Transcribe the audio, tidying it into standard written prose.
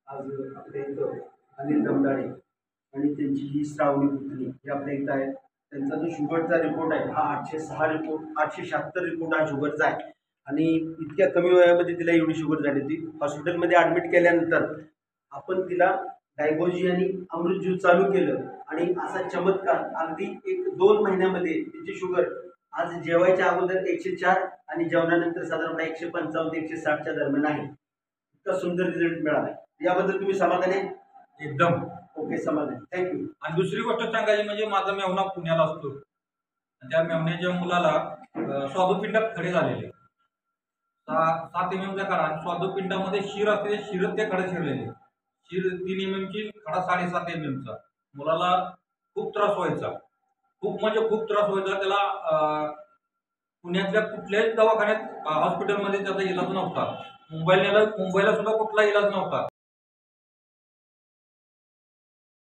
आज आपल्या इथं अनिल दमदाडे आणि त्यांची ही श्रावणी पुतणी ही आपल्या इथं आहे. त्यांचा जो शुगरचा रिपोर्ट आहे हा 806 रिपोर्ट 876 रिपोर्ट हा शुगरचा आहे. आणि इतक्या कमी वयामध्ये तिला एवढी शुगर झाली होती. हॉस्पिटलमध्ये ॲडमिट केल्यानंतर आपण तिला डायगोजी आणि अमृत ज्यूस चालू केलं आणि असा चमत्कार अगदी 1-2 महिन्यामध्ये तिची शुगर आज जेवायच्या अगोदर 104 आणि जेवणानंतर साधारणतः 155 ते 160च्या दरम्यान आहे. इतका सुंदर रिझल्ट मिळाला. याबद्दल तुम्ही समाधानी आहे? एकदम ओके, समाधान. थँक्यू. आणि दुसरी गोष्ट सांगायची म्हणजे माझा मेवना पुण्याला असतो आणि त्या मेवण्याच्या मुलाला स्वादुपिंडात खडे झालेले 7 MM चा खडा आणि स्वादुपिंडामध्ये शिर असते, शिरत ते खडे शिरलेले, शिर 3 MM ची, खडा 7.5 MM चा. मुलाला खूप त्रास व्हायचा, खूप म्हणजे खूप त्रास व्हायचा. त्याला पुण्यातल्या कुठल्याच दवाखान्यात हॉस्पिटलमध्ये त्याचा इलाज नव्हता. मुंबईला सुद्धा कुठला इलाज नव्हता.